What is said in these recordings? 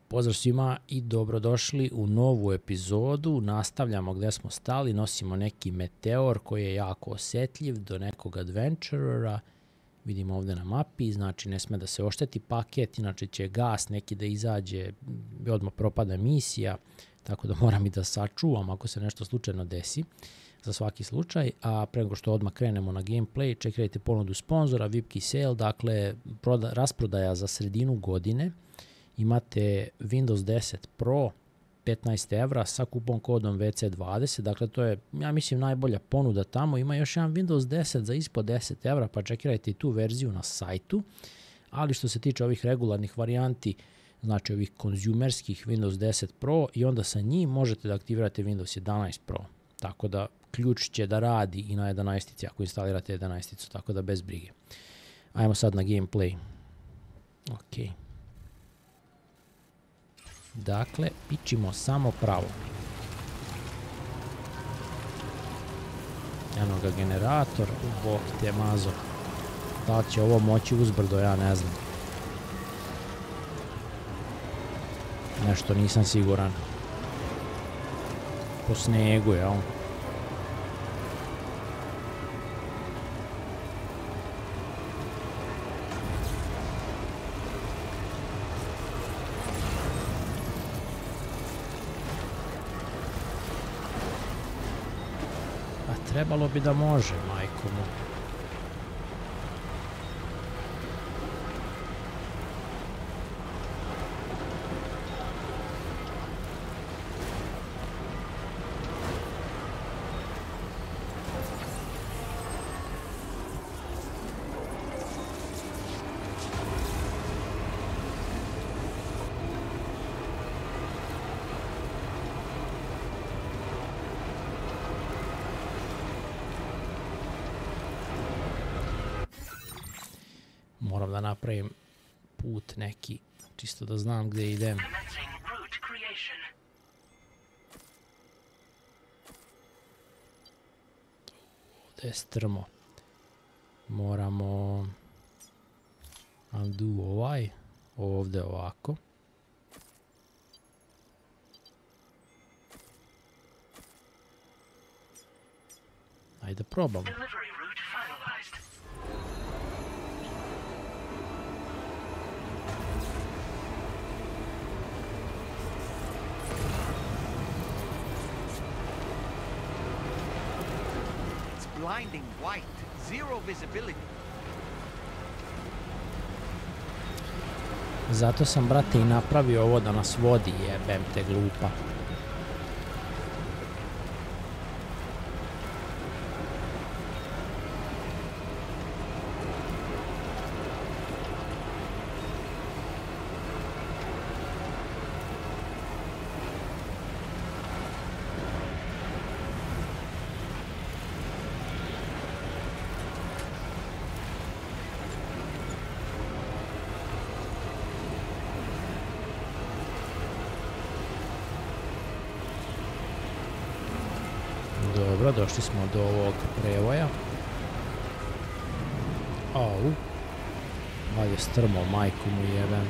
Pozdrav svima i dobrodošli u novu epizodu. Nastavljamo gde smo stali, nosimo neki meteor koji je jako osjetljiv do nekog adventurera. Vidimo ovde na mapi, znači ne sme da se ošteti paket, inače će gas neki da izađe i odmah propada misija, tako da moram i da sačuvam ako se nešto slučajno desi za svaki slučaj. A pre nego što odmah krenemo na gameplay, čekajte ponudu sponzora, VIPki sale, dakle rasprodaja za sredinu godine. Imate Windows 10 Pro 15 € sa kupon kodom VC20, dakle to je, ja mislim, najbolja ponuda tamo. Ima još jedan Windows 10 za ispod 10 €, pa čekirajte i tu verziju na sajtu. Ali što se tiče ovih regularnih varijanti, znači ovih konzumerskih Windows 10 Pro, i onda sa njim možete da aktivirate Windows 11 Pro. Tako da ključ će da radi i na 11-ici ako instalirate 11-icu, tako da bez brige. Ajmo sad na gameplay. Okej. Dakle, pičimo samo pravo. Eno ga generator, bok te mazo. Da li će ovo moći uzbrdo, ja ne znam. Nešto nisam siguran. Po snegu, jel? Trebalo bi da može, majko mu. Moram da napravim put neki, čisto da znam gde idem. Ovdje je strmo. Moramo undo ovaj, ovdje ovako. Ajde probamo. Blinding white, zero visibility. Zato sam, brate, i napravio ovo da nas vodi, jebem te glupa. Dobro, došli smo do ovog prevoja. Au. Valje strmo, majku mu jebem.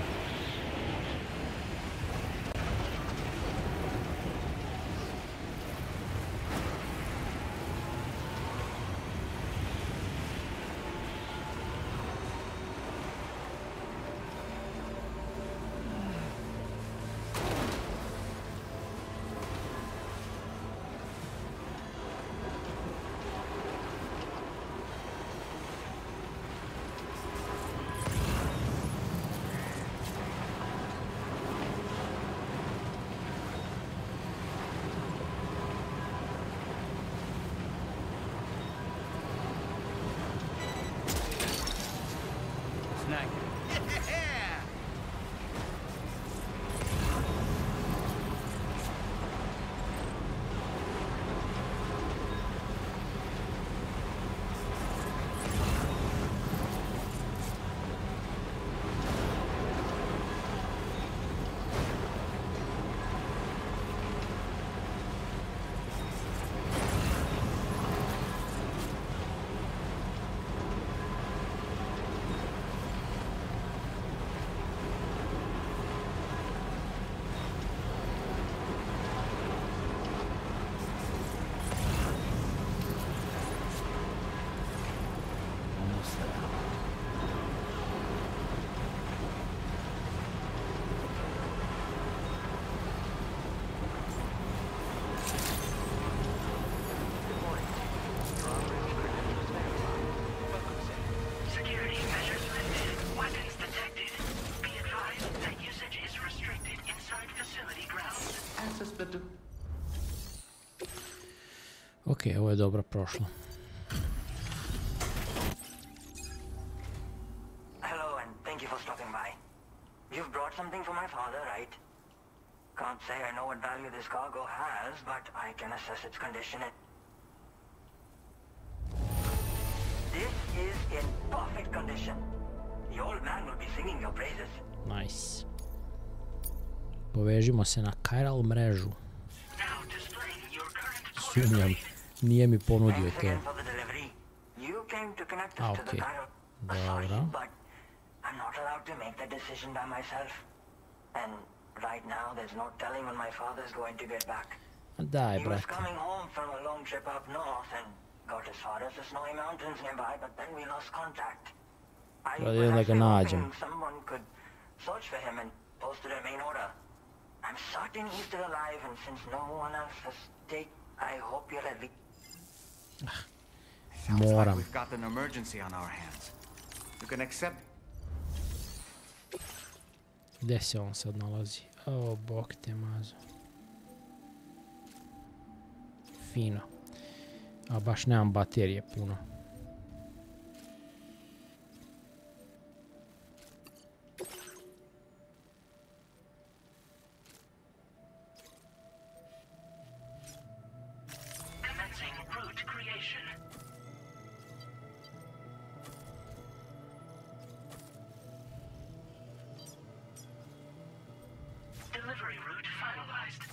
Ok, ovo je dobro prošlo. Hello and thank you for stopping by. You've brought something for my father, right? Can't say I know what value this cargo has, but I can assess its condition. This is in perfect condition. The old man will be singing your praises. Nice. Povežimo se na Chiral mrežu. Sumnjam, nije mi ponudio to. A, okej. Dobro. I'm not allowed to make that decision by myself. And right now there's no telling when my father's going to get back. Daj, He was brate. coming home from a long trip up north and got as far as the snowy mountains nearby, but then we lost contact. I Well, was da ga actually nađem. hoping someone could search for him and posted a main order. I'm certain he's still alive, and since no one else has taken, I hope you'll at least... Sounds like Moram. we've got an emergency on our hands. You can accept. Gde se on sad nalazi? O, bok te mazo. Fino. A baš nemam baterije puno. Delivery route finalized.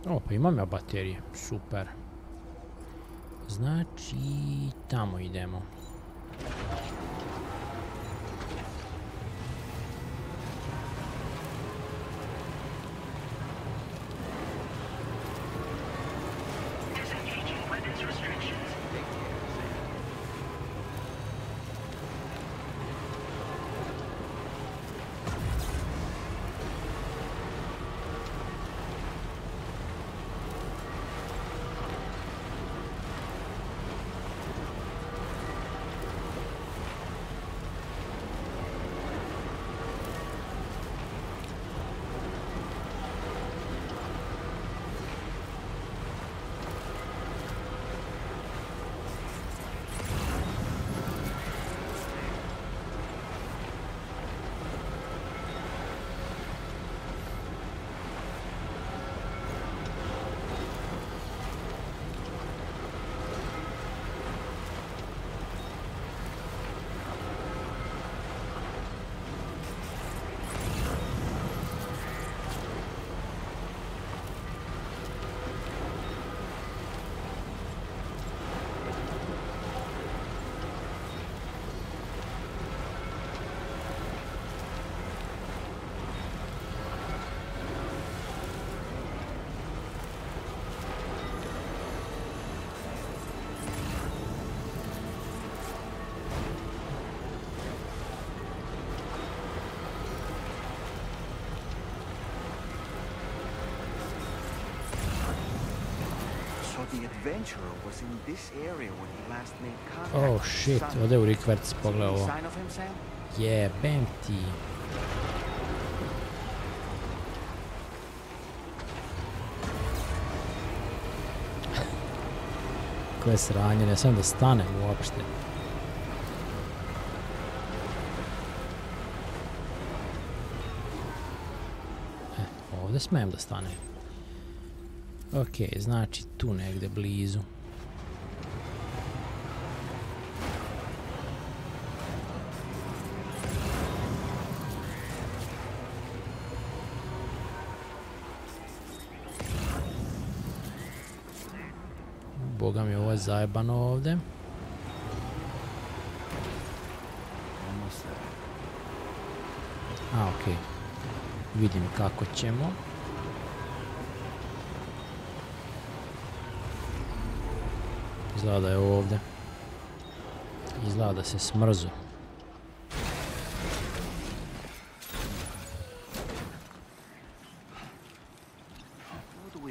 O, pa imam ja baterije. Super. Znači, tamo idemo. Disengaging weapons restrictions. The adventurer was in this area when he last made contact. Oh with the shit, sun. ode u rikverc, See pogledaj any ovo. sign of him, Sam? Jebem ti. Koje sranje, ne smijem da stanem uopšte. Ovdje smijem da stanem. Ok, znači tu negdje blizu. Boga mi, ovo je zajebano ovdje. A, ok. Vidim kako ćemo. Izgleda da je ovdje. Izgleda da se smrzo.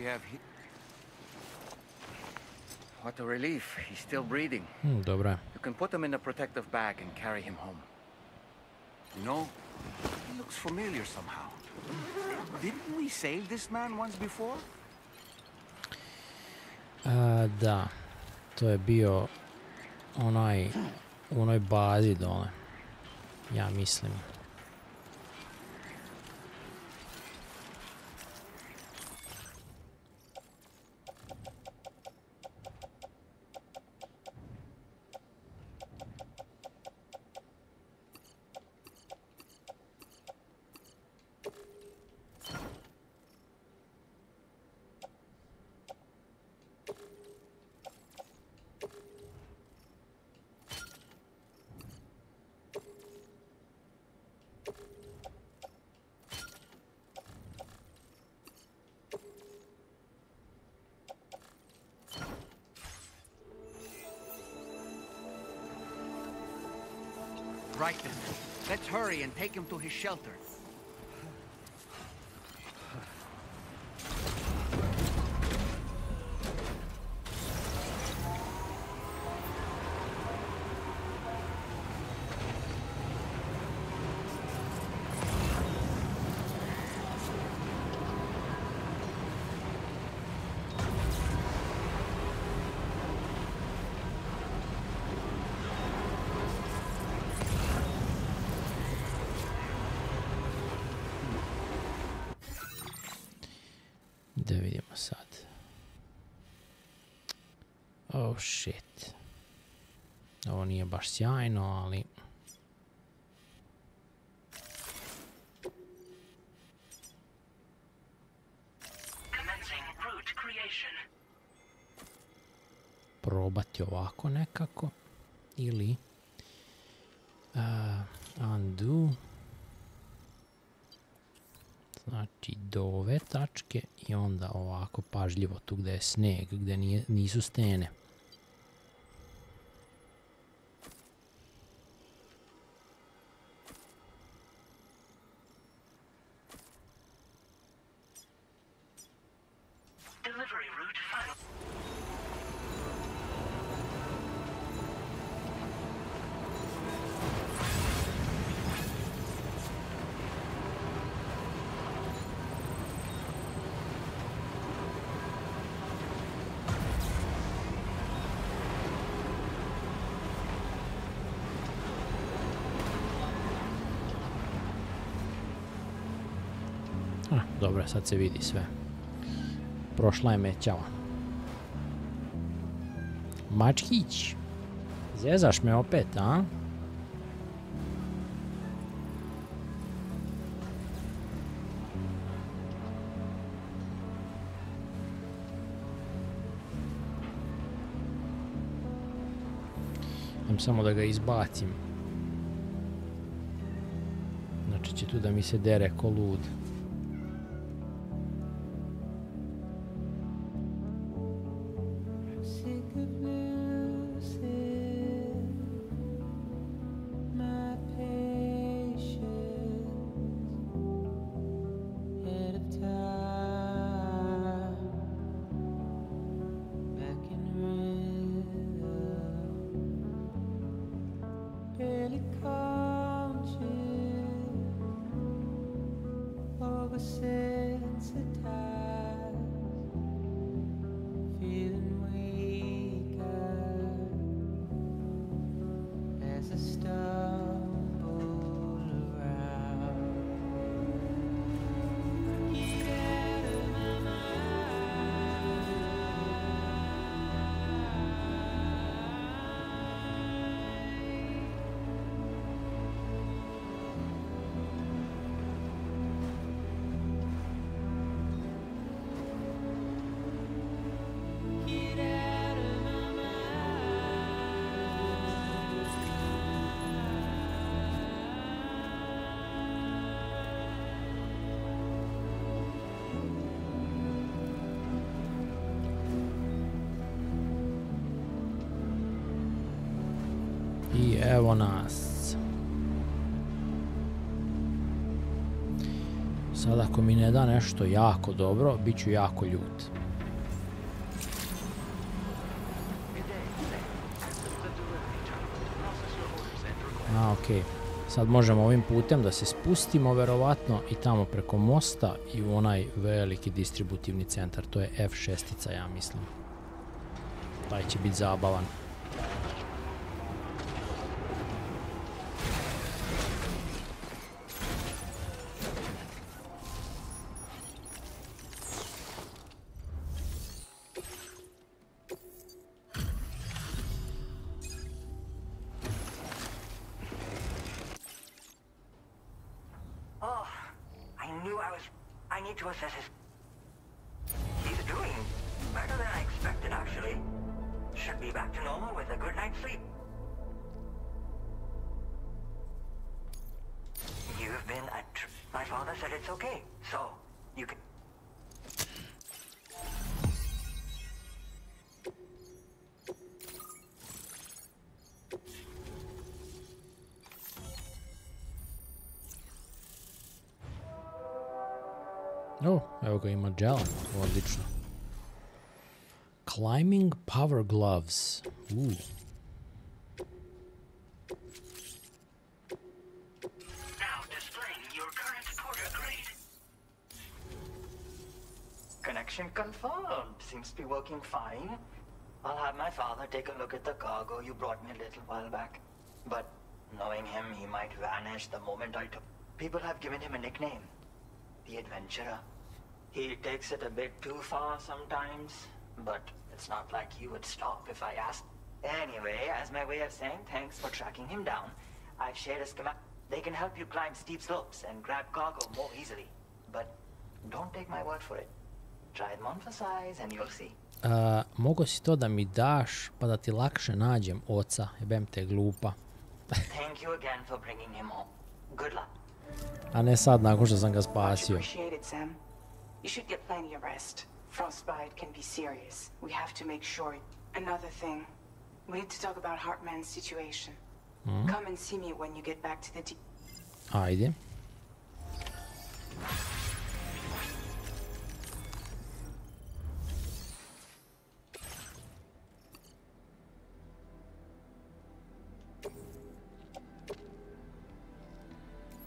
have What a relief. He's still breathing. Dobro je. You can put him in a protective bag and carry him home. You know, he looks familiar somehow. Didn't we save this man once before? Da. To je bio onaj u onoj bazi dole. Ja mislim. Right then. Let's hurry and take him to his shelter. Da vidimo sad. Oh shit. Ovo nije baš sjajno, ali... probati ovako nekako. Ili... undo. Znači do ove tačke i onda ovako pažljivo tu gde je sneg, gde nisu stene. Dobro, sad se vidi sve. Prošla je mećava. Mačkić. Zezaš me opet, a? Idem samo da ga izbacim. Znači će tu da mi se dere ko lud. I evo nas. Sad ako mi ne da nešto jako dobro, bit ću jako ljut. Okej. Sad možemo ovim putem da se spustimo verovatno i tamo preko mosta i u onaj veliki distributivni centar. To je F6, ja mislim. Taj će biti zabavan. To assess his... He's doing better than I expected, actually. Should be back to normal with a good night's sleep. You've been at... My father said it's okay, so you can... Evo ga, ima Magellan, odlično. Climbing power gloves. Now displaying your current porter grade. Connection confirmed. Seems to be working fine. I'll have my father take a look at the cargo you brought me a little while back. But knowing him, he might vanish the moment I took... People have given him a nickname. The Adventurer. He takes it a bit too far sometimes, but it's not like he would stop if I asked. Anyway, as my way of saying thanks for tracking him down, I've shared a schematic. They can help you climb steep slopes and grab cargo more easily. But don't take my word for it. Try them on for size and you'll see. Mogo si to da mi daš, pa da ti lakše nađem oca, jebem te glupa. Thank you again for bringing him home. Good luck. A ne sad, nakon što sam ga spasio. Appreciate it, Sam. You should get plenty of rest. Frostbite can be serious. We have to make sure. Another thing. We need to talk about Hartman's situation. Come and see me when you get back to the... Ajde.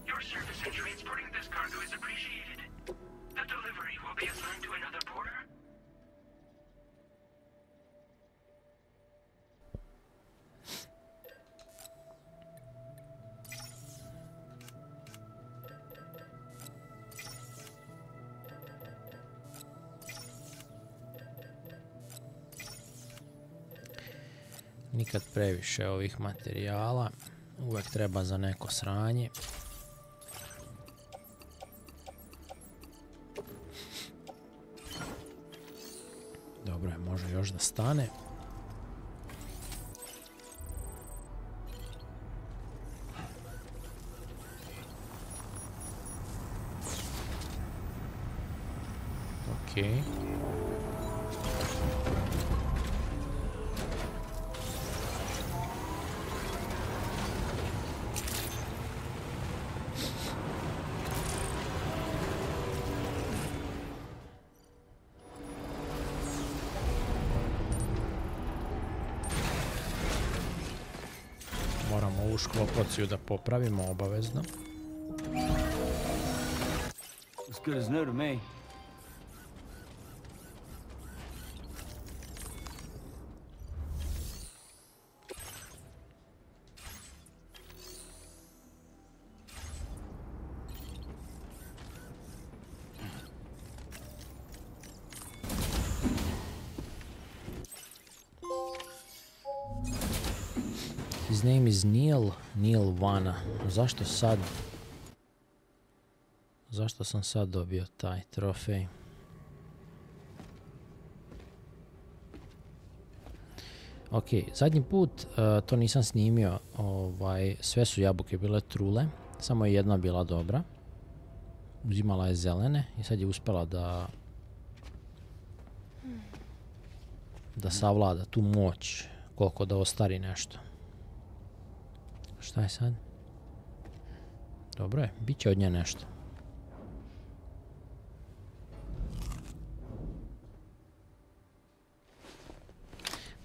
Your service in transporting this cargo is appreciated. The delivery will be assigned to another porter. Nikad previše ovih materijala. Uvek treba za neko sranje. Dobro je, može još da stane. Okej. Moramo ovu šklopaciju da popravimo obavezno. As good as new to me. His name is Neil Vana. Zašto sad? Zašto sam sad dobio taj trofej? Ok, zadnji put to nisam snimio, sve su jabuke bile trule, samo je jedna bila dobra. Uzimala je zelene i sad je uspela da savlada tu moć, koliko da ostari nešto. Šta je sad? Dobro je, bit će od nje nešto.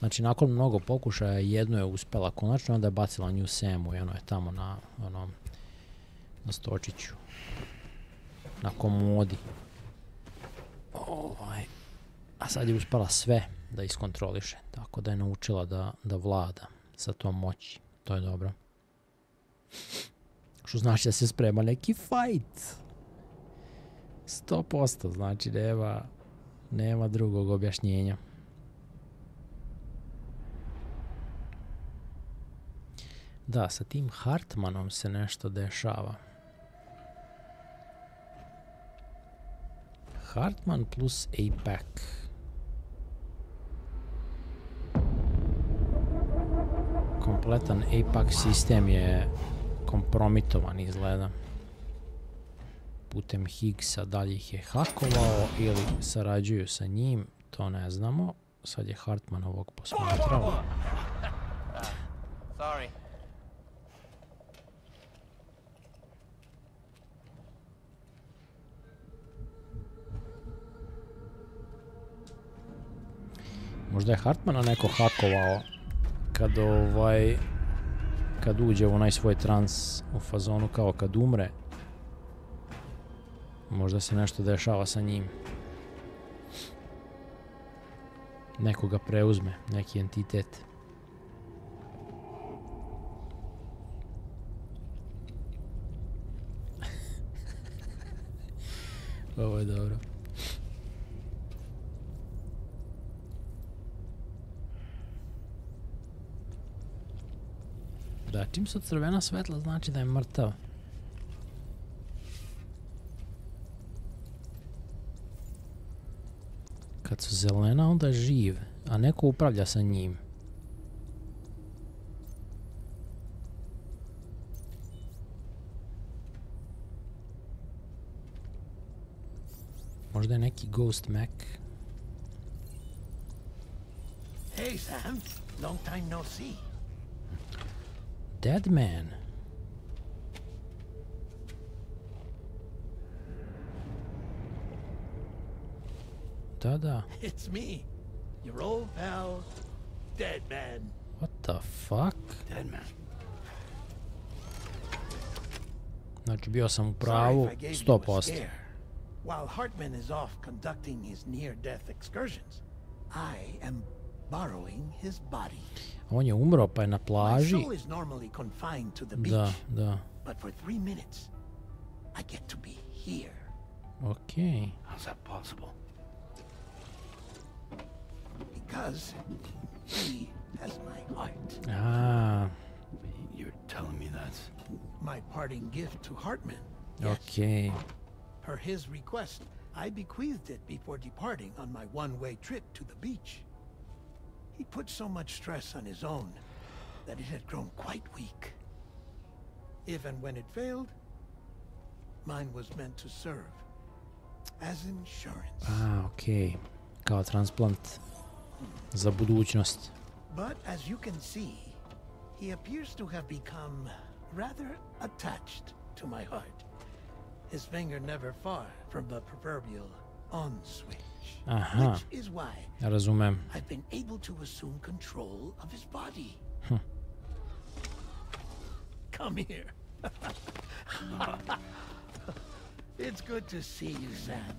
Znači, nakon mnogo pokušaja, jednu je uspela konačno, onda je bacila nju Samu i ono je tamo na stočiću. Na komodi. A sad je uspela sve da iskontroliše, tako da je naučila da vlada sa tom moći. To je dobro. Što znači da se sprema neki fight. 100%, znači nema drugog objašnjenja. Da, sa tim Hartmanom se nešto dešava. Hartman plus APEC. Kompletan APEC sistem je kompromitovan, izgleda. Putem Higgsa, da li ih je hakovao ili sarađuju sa njim, to ne znamo. Sad je Hartman ovog posmatrao. Sorry. Možda je Hartmana neko hakovao kad uđe u onaj svoj trans u fazonu kao kad umre. Možda se nešto dešava sa njim. Neko ga preuzme, neki entitet. Ovo je dobro. Da, čim su crvena svetla znači da je mrtav. Kad su zelena onda je živ, a neko upravlja sa njim. Možda je neki Ghost Mac. Hey Sam, long time no see. Dead man. Da. It's me, your old pal, Dead Man. What the fuck? Dead man. Znači bio sam u pravu 100%. While Hartman is off conducting his near-death excursions, I am borrowing his body. On je umro pa je na My plaži. soul is normally confined to the beach. Da. But for 3 minutes, I get to be here. Okay. How's that possible? Because he has my heart. Ah, You're telling me that's... My parting gift to Hartman. okay. Per his request, I bequeathed it before departing on my one-way trip to the beach. He put so much stress on his own that it had grown quite weak. If and when it failed, mine was meant to serve as insurance. Ah, okay. Kao transplant za budućnost. But as you can see, he appears to have become rather attached to my heart. His finger never far from the proverbial on switch. Aha. Which is why Razumem. I've been able to assume control of his body. Come here. It's good to see you, Sam.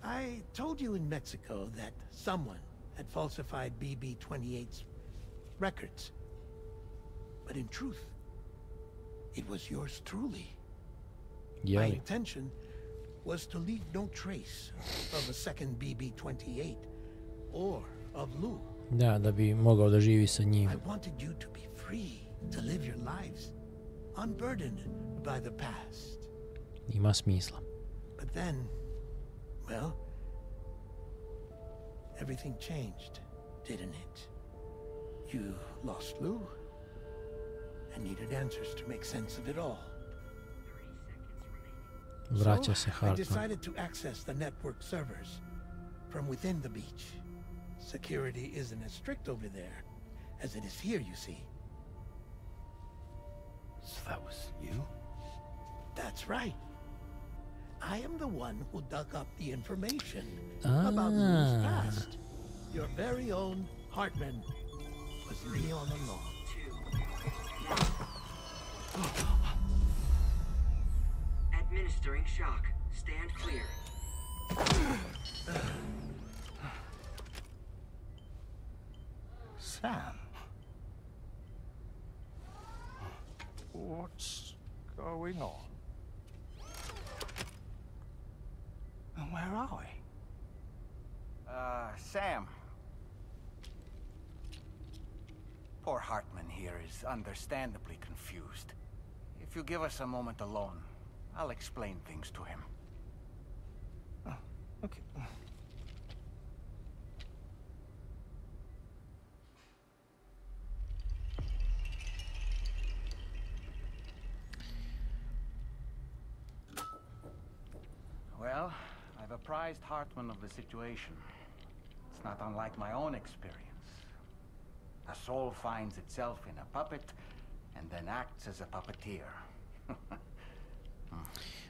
I told you in Mexico that someone had falsified BB-28's records. But in truth, it was yours truly. My Jeli? intention was to leave no trace of a second BB-28 or of Lou. Da bi mogao da živi sa njim. I wanted you to be free to live your lives, unburdened by the past. Ima smisla. But then, well, everything changed, didn't it? You lost Lou and needed answers to make sense of it all. Vraća se I Hartman. decided to access the network servers from within the beach. Security isn't as strict over there as it is here, you see. So that was you? That's right. I am the one who dug up the information about Lou's past. Your very own Hartman was me all along. Administering shock. Stand clear. Sam. What's going on? And where are we? Sam. Poor Hartman here is understandably confused. If you give us a moment alone, I'll explain things to him. Oh, okay. Well, I've apprised Hartman of the situation. It's not unlike my own experience. A soul finds itself in a puppet and then acts as a puppeteer.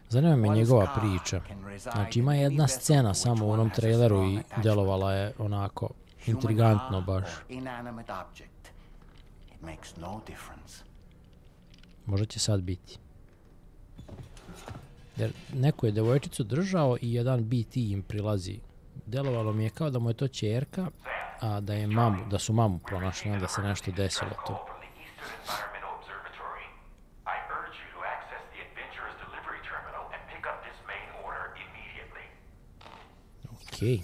Zanima me njegova priča. Znači ima jedna scena samo u onom traileru i djelovala je onako intrigantno baš. Možda će sad biti. Jer neku je devojčicu držao i jedan BT im prilazi. Djelovalo mi je kao da mu je to ćerka, a da je da su mamu pronašli, onda se nešto desilo tu. Okej.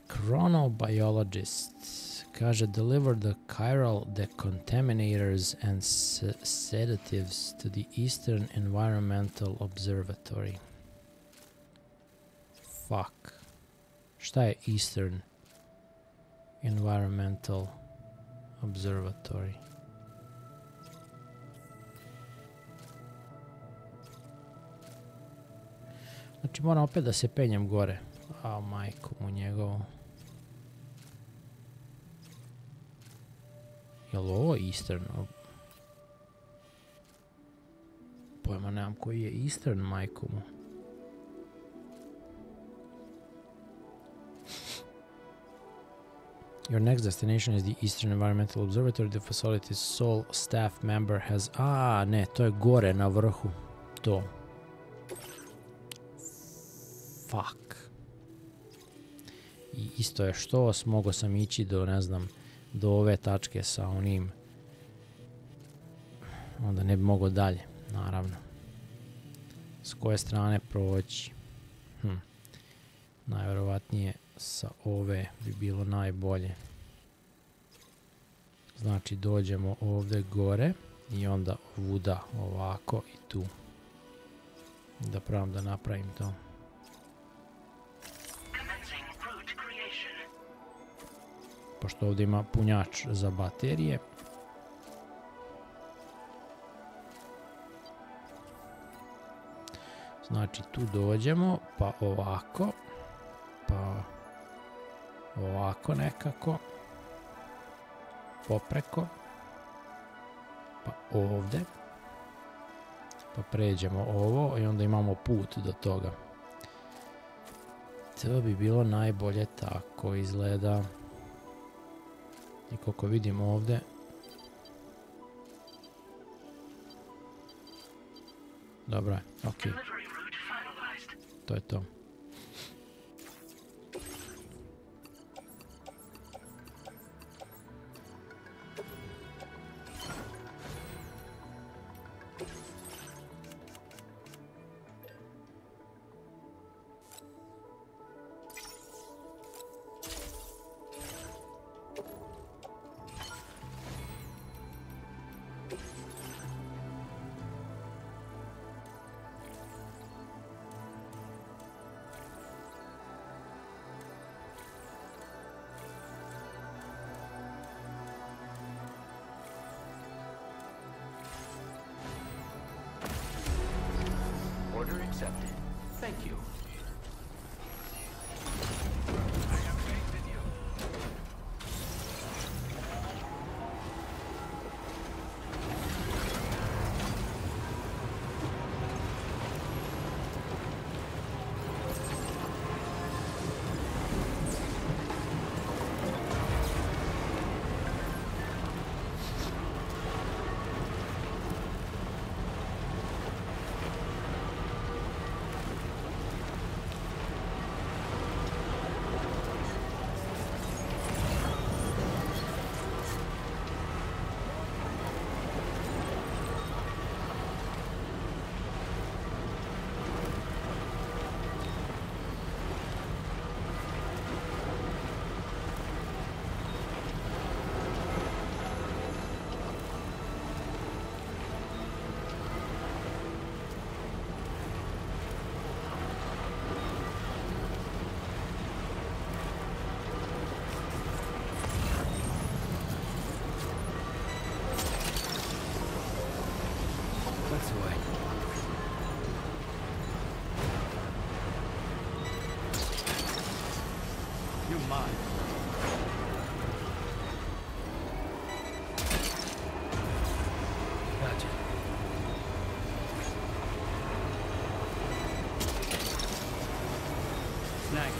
Chronobiologist kaže deliver the chiral decontaminators and sedatives to the Eastern Environmental Observatory. Fuck. Šta je Eastern Environmental Observatory? Znači moram opet da se penjem gore. A majko mu njegovo. Jel ovo Eastern? Pojma nemam koji je Eastern, majko mu. Your next destination is the Eastern Environmental Observatory. The facility's sole staff member has... ne, to je gore na vrhu. To. Fuck. I isto je što, mogao sam ići do, ne znam, do ove tačke sa onim. Onda ne bi mogao dalje, naravno. S koje strane proći? Najvjerovatnije sa ove bi bilo najbolje. Znači dođemo ovdje gore i onda ovuda ovako i tu. Da probam da napravim to. Pošto ovdje ima punjač za baterije. Znači tu dođemo, pa ovako, pa ovako nekako, popreko, pa ovdje, pa pređemo ovo i onda imamo put do toga. To bi bilo najbolje tako izgleda. I koliko vidim ovdje, dobro je, ok. To je to. Thank you. That's the way. You're mine. Gotcha. Snag.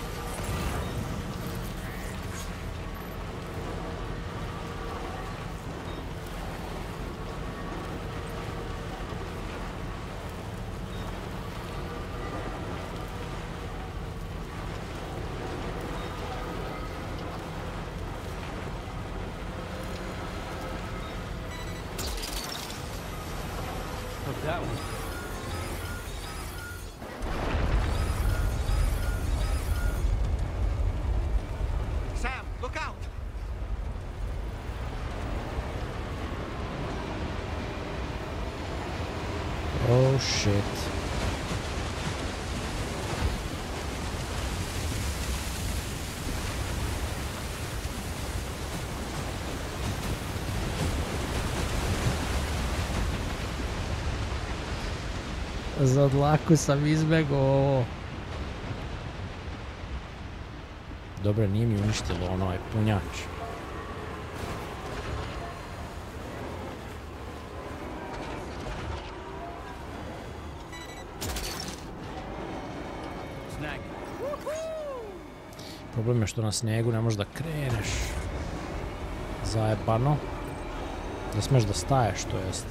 Hook that one. Sam, look out! Oh shit. Za dlaku sam izbegao ovo. Dobro, nije mi uništilo onaj punjač. Snag. Problem je što na snijegu ne možeš da kreneš. Zajebano. Ne smiješ da staješ, to jest.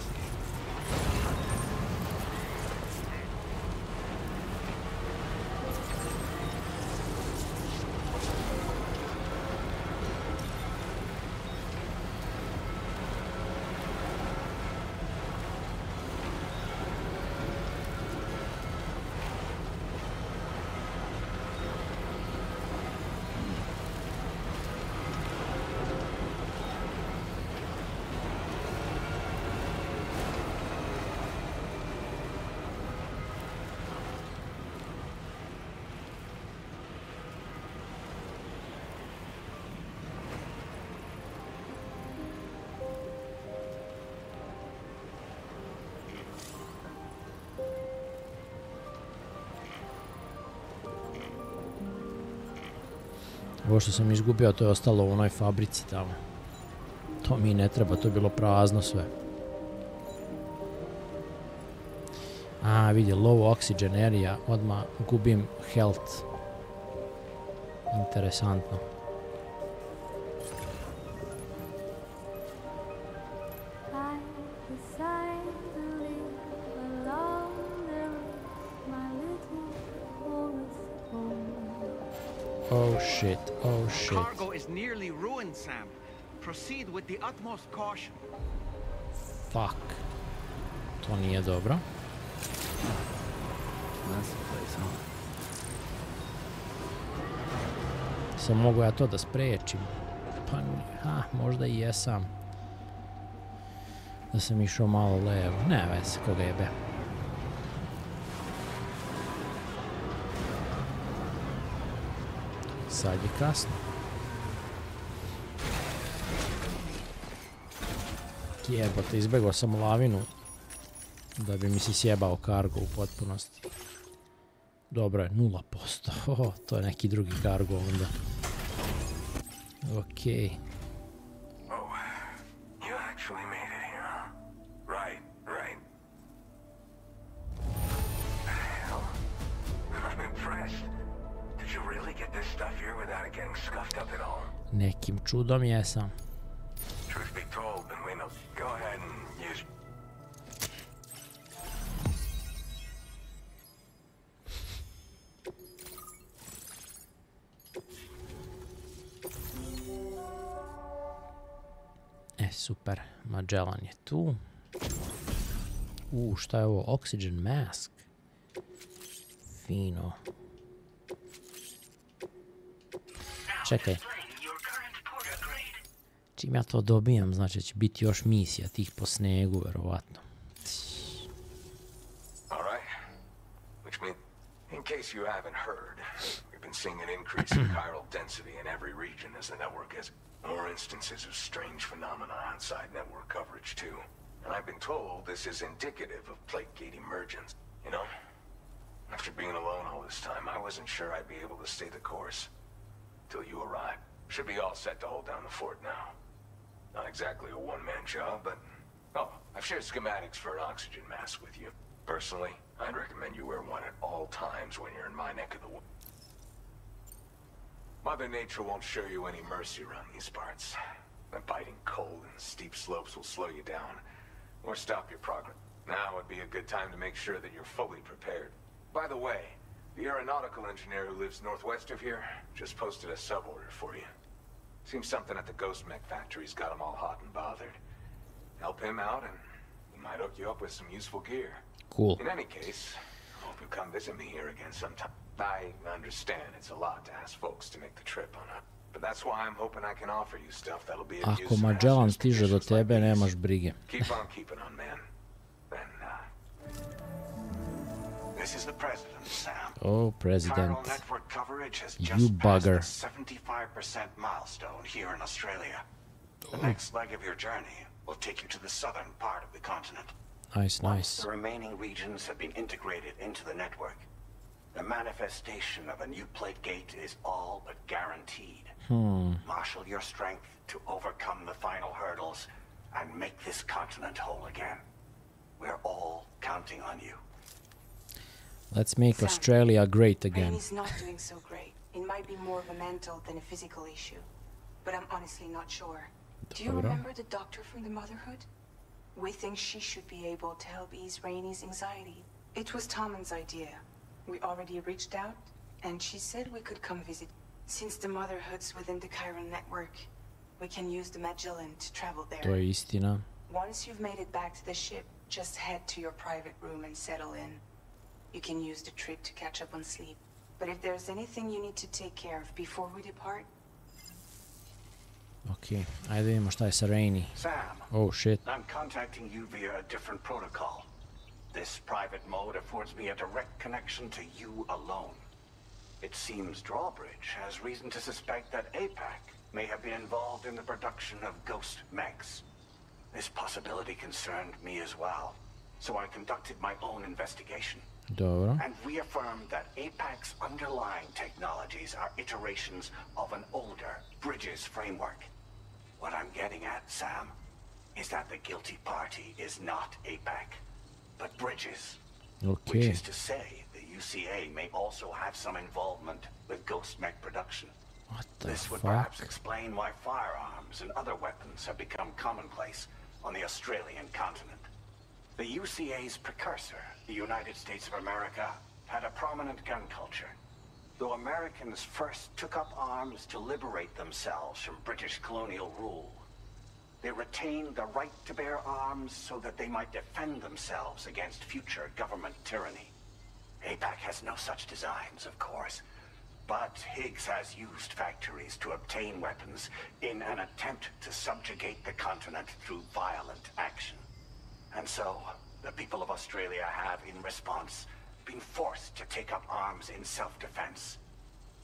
Ovo što sam izgubio, to je ostalo u onoj fabrici tamo. To mi ne treba, to je bilo prazno sve. A, vidi, low oxygen area, odmah gubim health. Interesantno. Oh shit, oh shit. Cargo is nearly ruined, Sam. Proceed with the utmost caution. Fuck. To nije dobro. That's the place, huh? Sam mogu ja to da spriječim. Pa, možda i jesam. Da sam išao malo levo. Ne veze, koga jebe. Sad je kasno. Jebote, izbegao sam lavinu da bi mi se sjebao kargo u potpunosti. Dobro je, 0%. Oh, to je neki drugi kargo onda. Okej. Oh, you actually made it here, huh? Right, right. Hell, I'm impressed. Did you really get this stuff here without it getting scuffed up at all? Nekim čudom jesam. Truth be told, then we know. Go ahead and use... Super, Magellan je tu. Šta je ovo? Oxygen mask. Fino. Čekaj. Čim ja to dobijam, znači će biti još misija tih po snegu, verovatno. Alright. Which means, in case you haven't heard, we've been seeing an increase in chiral density in every region as the network has more instances of strange phenomena outside network coverage too. And I've been told this is indicative of plate gate emergence. You know, after being alone all this time, I wasn't sure I'd be able to stay the course. Till you arrived. Should be all set to hold down the fort now. Not exactly a one-man job, but... Oh, I've shared schematics for an oxygen mask with you. Personally, I'd recommend you wear one at all times when you're in my neck of the woods. Mother Nature won't show you any mercy around these parts. The biting cold and steep slopes will slow you down, or stop your progress. Now would be a good time to make sure that you're fully prepared. By the way, the aeronautical engineer who lives northwest of here just posted a sub-order for you. Seems something at the Ghost Mech factory's got him all hot and bothered. Help him out and he might hook you up with some useful gear. Cool. In any case, I hope you come visit me here again sometime. I understand it's a lot to ask folks to make the trip on it, but that's why I'm hoping I can offer you stuff that'll be of use. Ako Magellan stiže do tebe, nemaš brige. Keep on keeping on, man. Then, This is the president, Sam. Oh, president. Chiral network coverage has You just passed bugger. the 75% milestone here in Australia. The next leg of your journey will take you to the southern part of the continent. Nice, Once nice. the remaining regions have been integrated into the network, the manifestation of a new plate gate is all but guaranteed. Marshal your strength to overcome the final hurdles and make this continent whole again. We're all counting on you. Let's make Sam, Australia great again. Rainey's not doing so great. It might be more of a mental than a physical issue, but I'm honestly not sure. Do you Dobro. remember the doctor from the Motherhood? We think she should be able to help ease Rainey's anxiety. It was Tommen's idea. We already reached out, and she said we could come visit. Since the Motherhood's within the chiral network, we can use the Magellan to travel To there. je istina. Once you've made it back to the ship, just head to your private room and settle in. You can use the trip to catch up on sleep. But if there's anything you need to take care of before we depart... Ok, ajde vidimo šta je sa Rainey. Sam, Oh shit. I'm contacting you via a different protocol. This private mode affords me a direct connection to you alone. It seems Drawbridge has reason to suspect that APAC may have been involved in the production of ghost mechs. This possibility concerned me as well, so I conducted my own investigation. Dobro. And reaffirmed that APAC's underlying technologies are iterations of an older Bridges framework. What I'm getting at, Sam, is that the guilty party is not APAC, but Bridges. Ok. Which is to say, the UCA may also have some involvement with ghost mech production. What the This would fuck? perhaps explain why firearms and other weapons have become commonplace on the Australian continent. The UCA's precursor, the United States of America, had a prominent gun culture. Though Americans first took up arms to liberate themselves from British colonial rule, they retained the right to bear arms so that they might defend themselves against future government tyranny. APAC has no such designs, of course, but Higgs has used factories to obtain weapons in an attempt to subjugate the continent through violent action. And so, the people of Australia have, in response, been forced to take up arms in self-defense.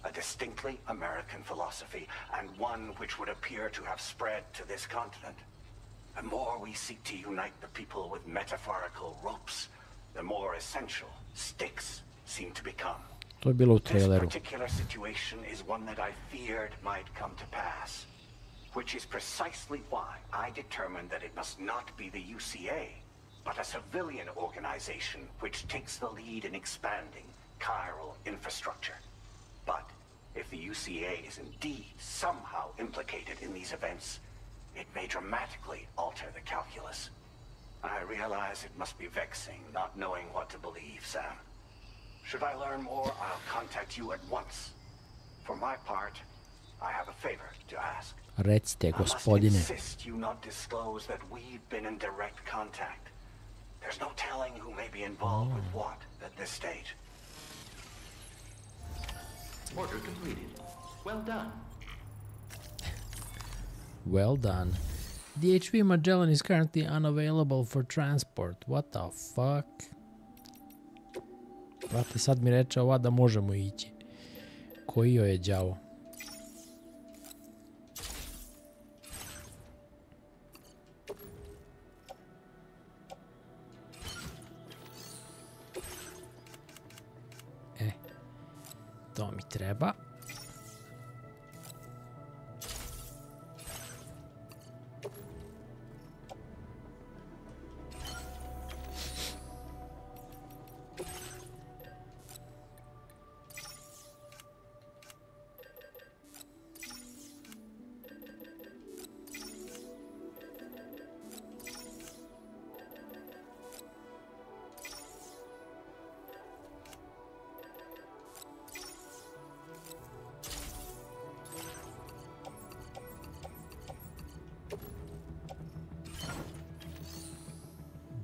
A distinctly American philosophy, and one which would appear to have spread to this continent. The more we seek to unite the people with metaphorical ropes, the more essential stakes seem to become. To je bilo u This traileru. particular situation is one that I feared might come to pass, which is precisely why I determined that it must not be the UCA, but a civilian organization which takes the lead in expanding chiral infrastructure. But if the UCA is indeed somehow implicated in these events, it may dramatically alter the calculus. I realize it must be vexing not knowing what to believe, Sam. Should I learn more, I'll contact you at once. For my part, I have a favor to ask. Recite, I must gospodine. insist you not disclose that we've been in direct contact. There's no telling who may be involved with what at this stage. Order completed. Well done. Well done. The HV Magellan is currently unavailable for transport. What the fuck? Brate, sad mi reče ova da možemo ići. Koji joj je đavo? To mi treba.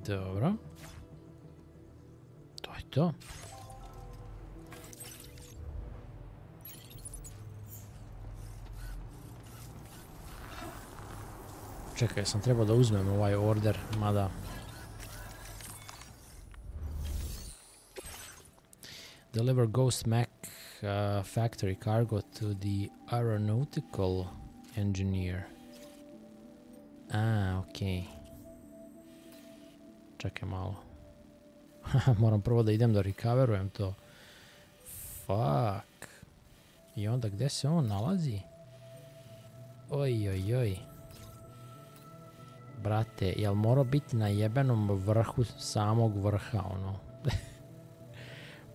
Dobro. To je to. Čekaj, sam trebao da uzmem ovaj order, mada... Deliver Ghost Mac factory cargo to the aeronautical engineer. Okej. Čekaj malo. Moram prvo da idem da recoverujem to. Fuck. I onda gdje se on nalazi? Oj. Brate, jel mora biti na jebenom vrhu samog vrha, ono?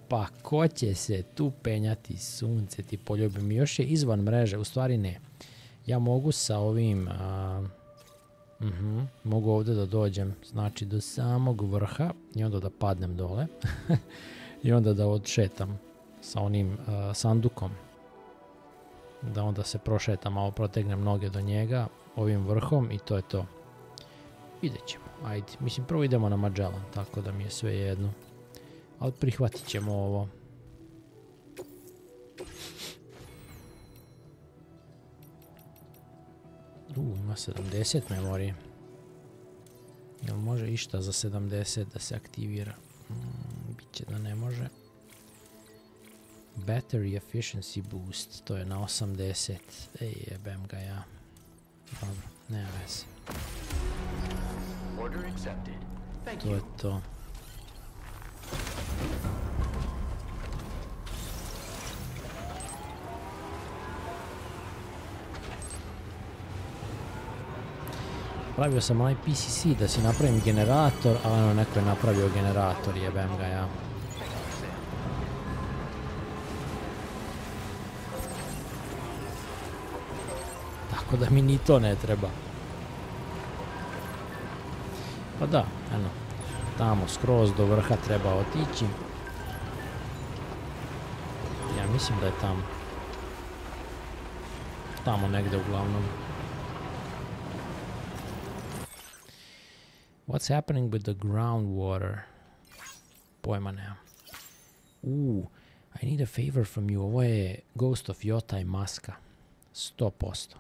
Pa ko će se tu penjati, sunce ti poljubim. Još je izvan mreže, u stvari ne. Ja mogu sa ovim... mogu ovdje da dođem, znači do samog vrha i onda da padnem dole i onda da odšetam sa onim sandukom, da onda se prošetam, malo protegnem noge do njega ovim vrhom i to je to. Vidjet ćemo, ajde, mislim prvo idemo na Magellan, tako da mi je sve jedno, ali prihvatit ćemo ovo. Ima 70 memorije. Jel može išta za 70 da se aktivira? Biće da ne može. Battery efficiency boost, to je na 80. Ej, jebem ga ja. Dobro, nema veze. To je to. Pravio sam onaj PCC da si napravim generator, ali ono neko je napravio generator, jebem ga ja. Tako da mi ni to ne treba. Pa da, eno, tamo skroz do vrha treba otići. Ja mislim da je tamo. Tamo negde uglavnom. What's happening with the groundwater? Pojma nemam. I need a favor from you. Ovo je Ghost of Jota i maska. 100%.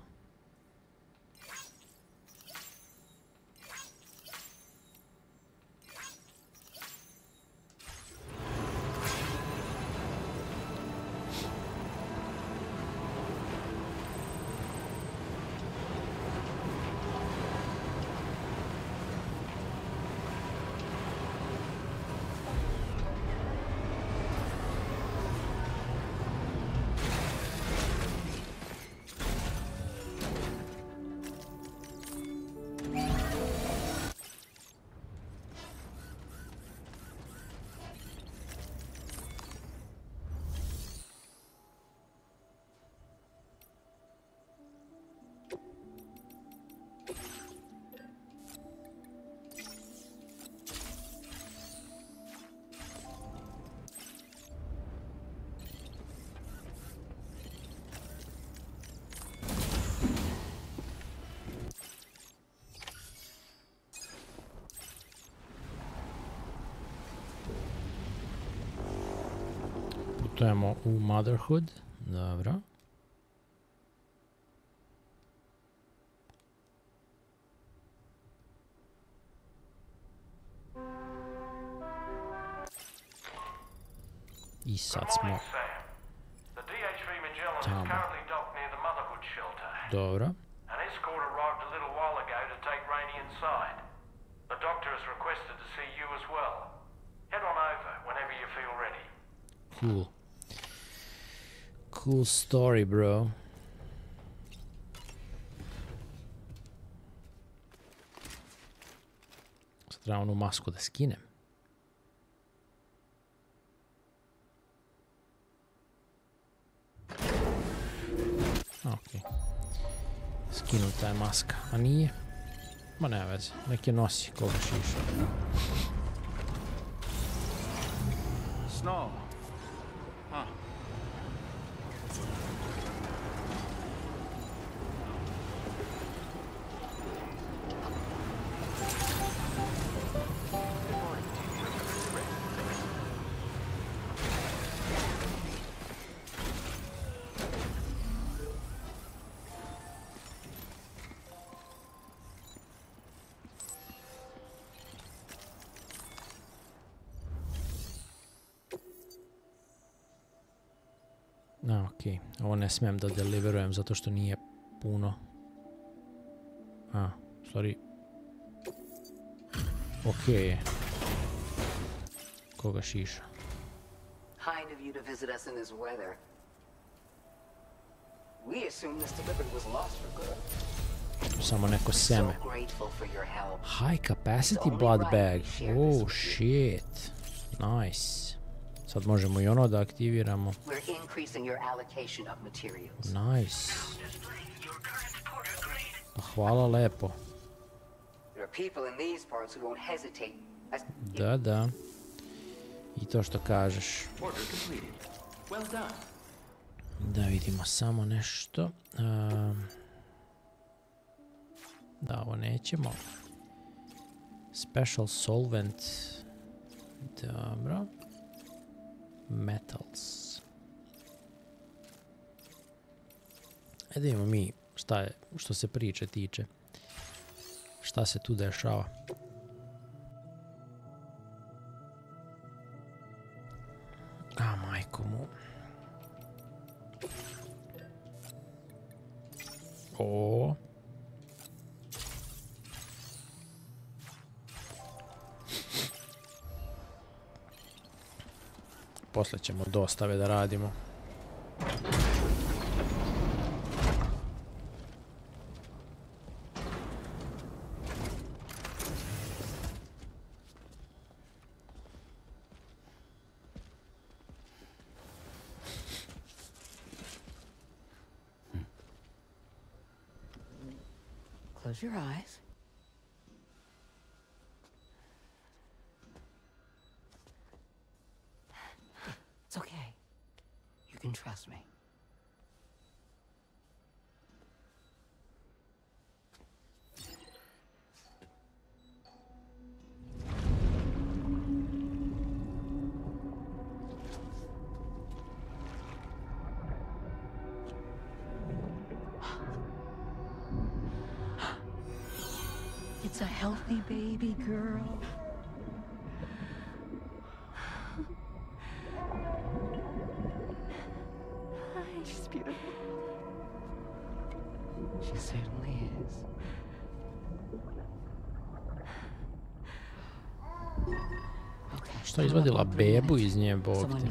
Putujemo u Motherhood. Dobro. I sad smo... Good morning, Sam. The DH3 Magellan is currently docked near the Motherhood shelter. Dobro. An escort arrived a little while ago to take Rainey inside. The doctor has requested to see you as well. Head on over whenever you feel ready. Cool. Cool story, bro. Sad treba onu masku da skinem. Ok. Skinuta je maska. A nije? Ma nema veze. Nek je nosi koga šiša. Snow. Huh. Ok, ovo ne smijem da deliverujem zato što nije puno. Sorry. Ok. Koga šiša? Kind of you to visit us in this weather. We assume this delivery was lost for good. Samo neko seme. So grateful for your help. High capacity blood bag. Oh shit. Nice. Sad možemo i ono da aktiviramo. We're increasing your allocation of materials. Nice. Hvala lepo. There are people in these parts who won't hesitate. Da, da. I to što kažeš. Da vidimo samo nešto. Da, ovo nećemo. Special solvent. Dobro. Metals. Ajde imamo mi šta je, što se priče tiče. Šta se tu dešava. A, majko mu. O. Posle ćemo dostave da radimo. Close your eyes. It's okay. You can trust me. It's a healthy baby girl. She's beautiful. She certainly is. Što je izvadila bebu iz nje, bog te.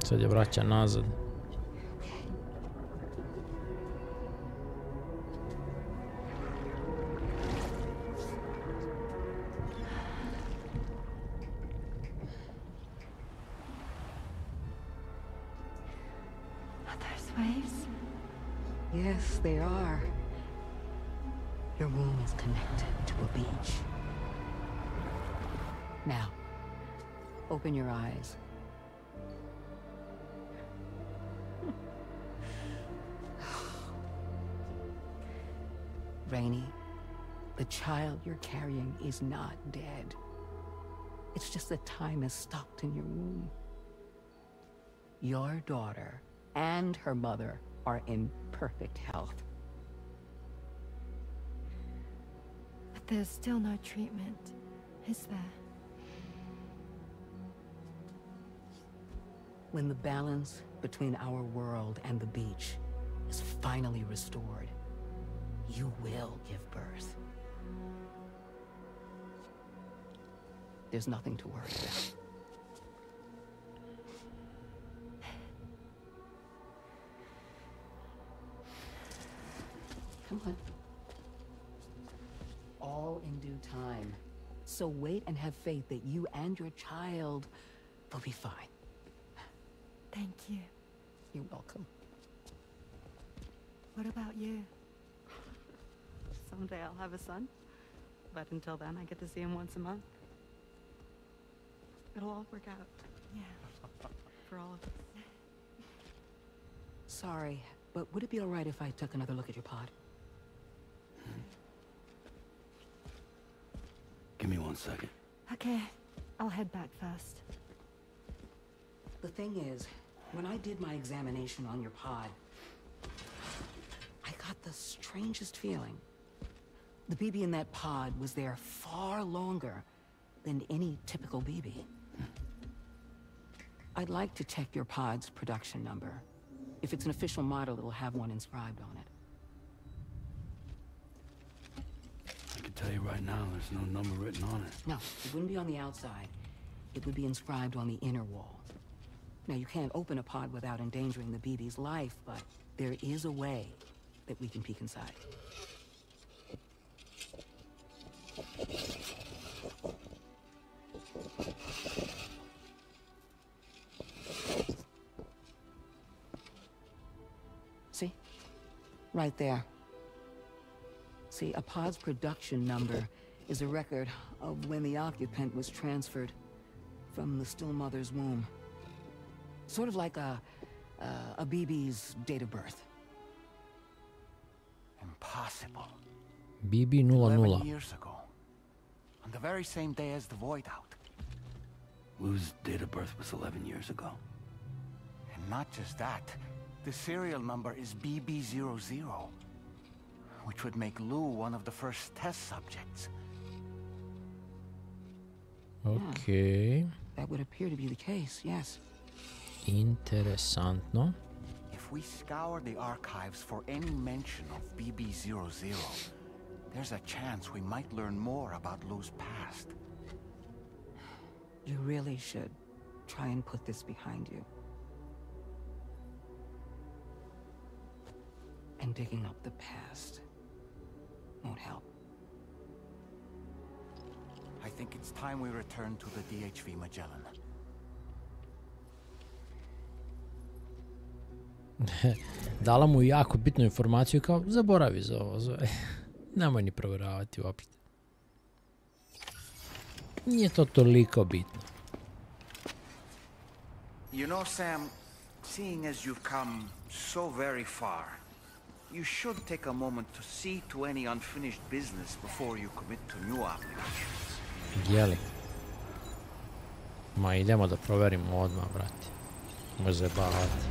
Sad je vraća nazad. Yes, they are. Your womb is connected to a beach. Now, open your eyes. Rainey, the child you're carrying is not dead. It's just that time is stopped in your womb. Your daughter and her mother are in perfect health. But there's still no treatment, is there? When the balance between our world and the beach is finally restored, you will give birth. There's nothing to worry about. Come on. All in due time. So wait and have faith that you and your child will be fine. Thank you. You're welcome. What about you? Someday I'll have a son, but until then I get to see him once a month. It'll all work out. Yeah. For all of us. Sorry, but would it be all right if I took another look at your pod? Give me 1 second. Okay, I'll head back first. The thing is, when I did my examination on your pod, I got the strangest feeling. The BB in that pod was there far longer than any typical BB. I'd like to check your pod's production number. If it's an official model, it'll have one inscribed on it. I can tell you right now, there's no number written on it. No, it wouldn't be on the outside. It would be inscribed on the inner wall. Now, you can't open a pod without endangering the BB's life, but there is a way that we can peek inside. See? Right there. See, a pod's production number is a record of when the occupant was transferred from the still mother's womb. Sort of like a BB's date of birth. Impossible. BB 00. 11 years ago. On the very same day as the void out. Lou's date of birth was 11 years ago. And not just that. The serial number is BB00. Which would make Lou one of the first test subjects. Okay. That would appear to be the case, yes. Interesantno. If we scour the archives for any mention of BB00, there's a chance we might learn more about Lou's past. You really should try and put this behind you. And digging up the past won't help. I think it's time we return to the DHV Magellan. Dala mu jako bitnu informaciju kao zaboravi za ovo. Nemoj ni provjeravati uopšte. Nije to toliko bitno. You know, Sam, seeing as you've come so very far, you should take a moment to see to any unfinished business before you commit to new obligations. Jeli? Ma idemo da proverimo odmah, brati. Može bahati.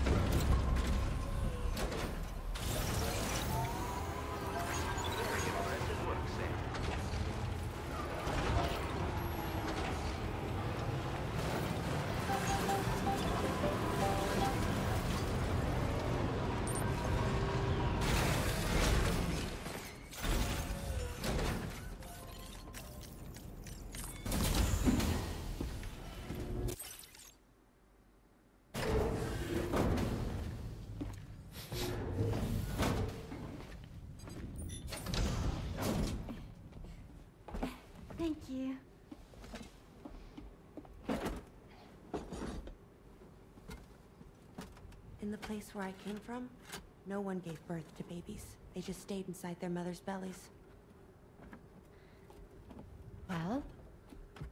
Thank you. In the place where I came from, no one gave birth to babies. They just stayed inside their mother's bellies. Well,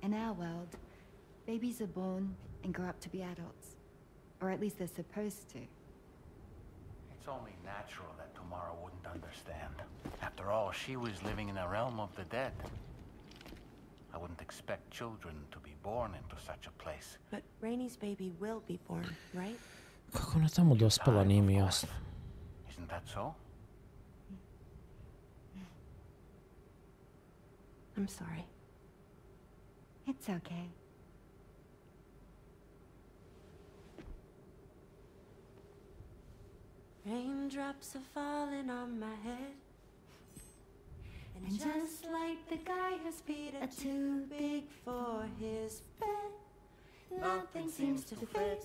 in our world, babies are born and grow up to be adults. Or at least they're supposed to. It's only natural that Tamara wouldn't understand. After all, she was living in a realm of the dead. I wouldn't expect children to be born into such a place. But Rainey's baby will be born, right? Kako ona tamo dospela, nije mi jasno. Isn't that so? I'm sorry. It's okay. Raindrops are falling on my head. And just like the guy whose feet are too big for his bed, nothing seems to fit.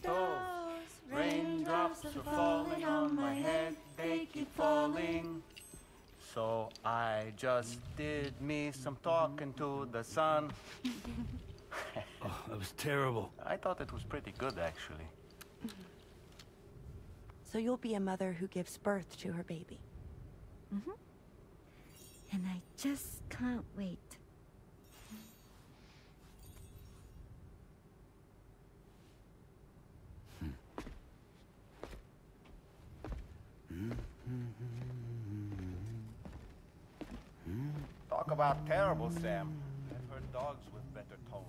Those raindrops are falling on my head, they keep falling. So I just did me some talking to the sun. Oh, that was terrible. I thought it was pretty good, actually. So you'll be a mother who gives birth to her baby. Mm-hmm. And I just can't wait. Talk about terrible, Sam. I've heard dogs with better tones.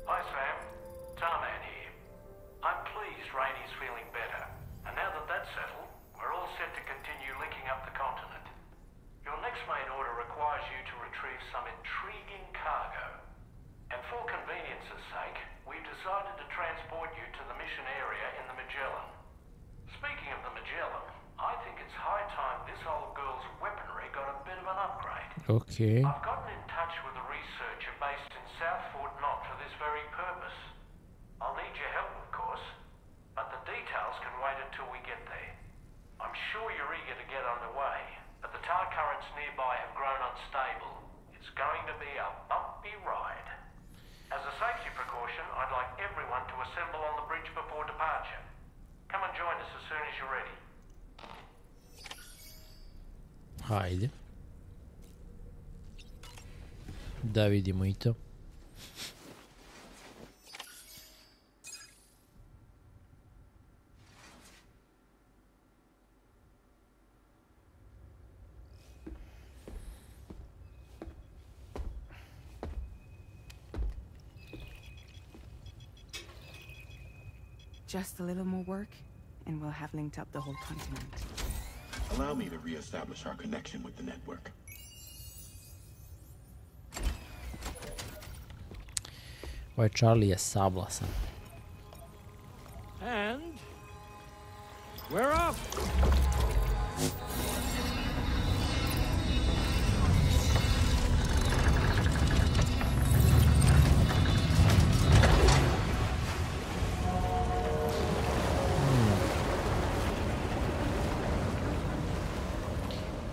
Hi, Sam. Tarman here. I'm pleased Rainey's feeling better. And now that that's settled, we're all set to continue linking up the continent. Your next main order requires you to retrieve some intriguing cargo. And for convenience's sake, we've decided to transport you to the mission area in the Magellan. Speaking of the Magellan, I think it's high time this old girl's weaponry got a bit of an upgrade. Okay. I've gotten in touch with a researcher based in South Fort Knott for this very purpose. I'll need your help, of course, but the details can wait until we get there. I'm sure you're eager to get underway, but the tar currents nearby have grown unstable. It's going to be a bumpy ride. As a safety precaution, I'd like everyone to assemble on the bridge before departure. Come and join us as soon as you're ready. Hajde. Da vidimo i to. Just a little more work, and we'll have linked up the whole continent. Allow me to reestablish our connection with the network. Ovaj Charlie je sablasan. And we're off.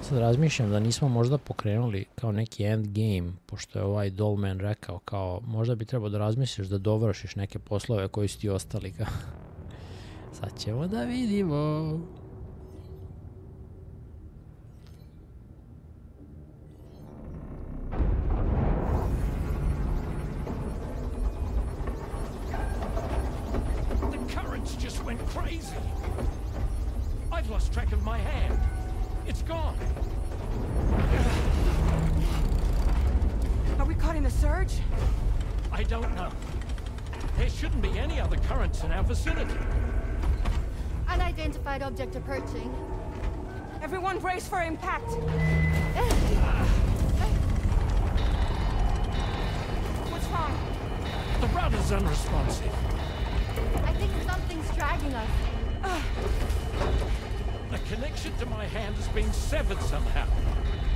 Sad razmišljam da nismo možda pokrenuli kao neki end game, pošto je ovaj Dolman rekao kao možda bi trebao da razmisliš da dovršiš neke poslove koji su ti ostali. Sad ćemo da vidimo. The currents just went crazy. I've lost track of my hand. It's gone. Are we caught in a surge? I don't know. There shouldn't be any other currents in our vicinity. Unidentified object approaching. Everyone brace for impact. What's wrong? The rudder's unresponsive. I think something's dragging us. The connection to my hand has been severed somehow.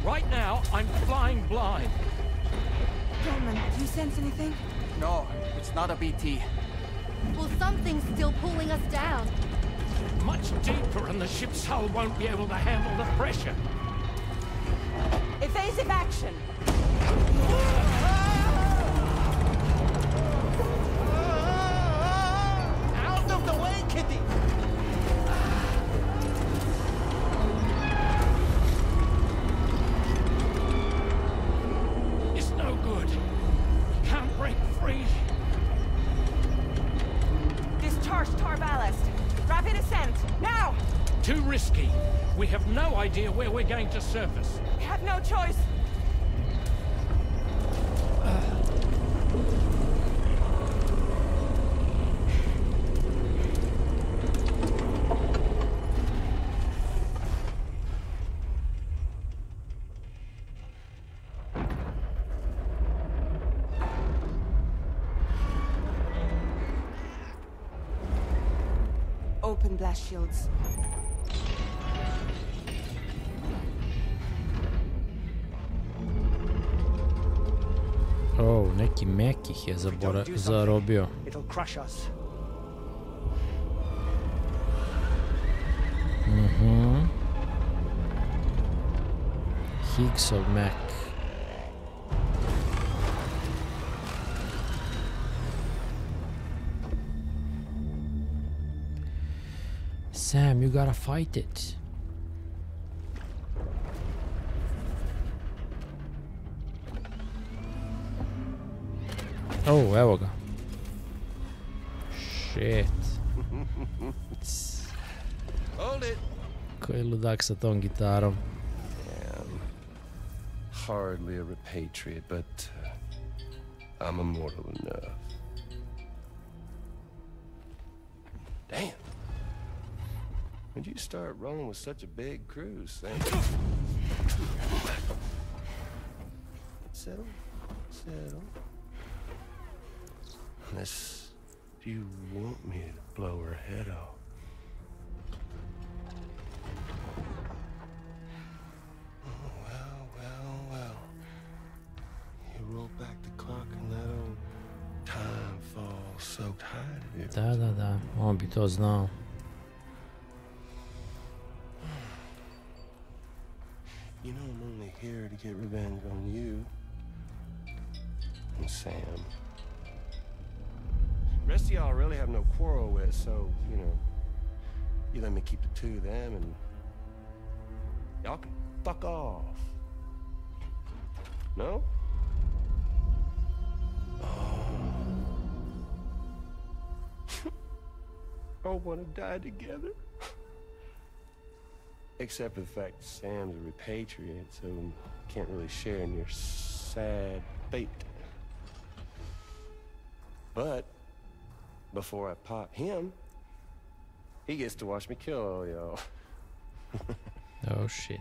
Right now, I'm flying blind. Dolman, do you sense anything? No, it's not a BT. Well, something's still pulling us down. Much deeper and the ship's hull won't be able to handle the pressure. Evasive action. Out of the way, Kitty! too risky. We have no idea where we're going to surface. We have no choice. Open blast shields. Oh, neki NEKIH je zarobio. It'll crush us. Higgsov mek. Sam, you gotta fight it. Oh, evo ga. Shit. Hold it. Koji ludak sa tom gitarom. Hardly a repatriate, but I'm immortal enough. Damn. When'd you start rolling with such a big crew, Sam? Settle. Settle. Unless you want me to blow her head off. Oh, well. You roll back the clock and let old time fall so tight. Da. On bi to znao. You know I'm only here to get revenge on you and Sam. The rest of y'all really have no quarrel with, so, you know, you let me keep the two of them and y'all can fuck off. No? Oh. All wanna die together? Except for the fact Sam's a repatriate, so can't really share in your sad fate. But before I pop him, he gets to watch me kill all y'all. Oh shit.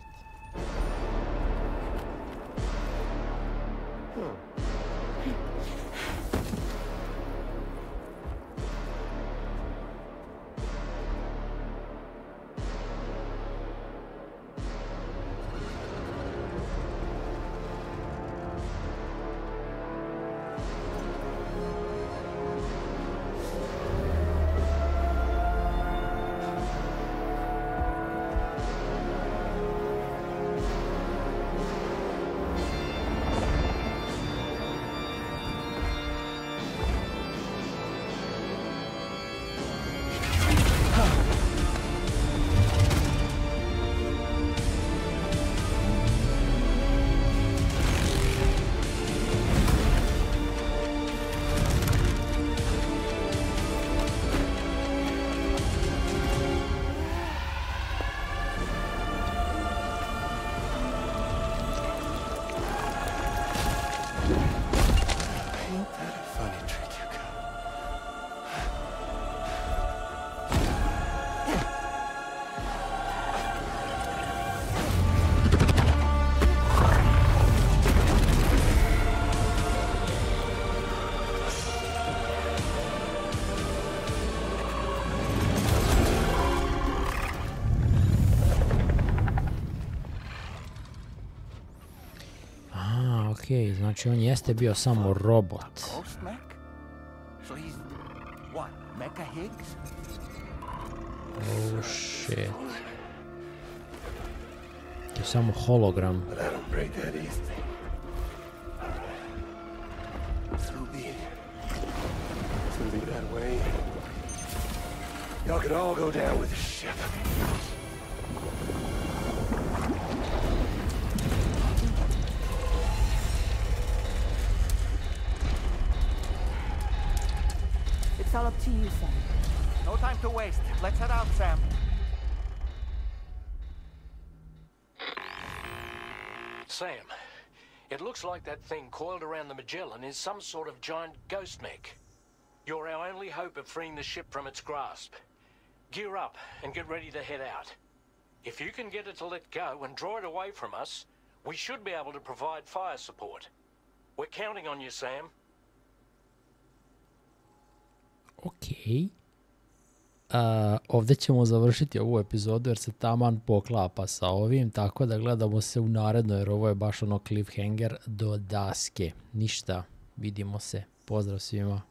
Okej, znači on jeste bio samo robot. So he's what? Mecha Higgs? Oh shit. To je samo hologram. But I don't break that easy. So be it. It's gonna be that way. Y'all could all go down with the ship. It's all up to you, Sam. No time to waste. Let's head out, Sam. Sam, it looks like that thing coiled around the Magellan is some sort of giant ghost mech. You're our only hope of freeing the ship from its grasp. Gear up and get ready to head out. If you can get it to let go and draw it away from us, we should be able to provide fire support. We're counting on you, Sam. Okej. Ovdje ćemo završiti ovu epizodu jer se taman poklapa sa ovim, tako da gledamo se u narednoj jer ovo je baš ono cliffhanger do daske. Ništa, vidimo se. Pozdrav svima.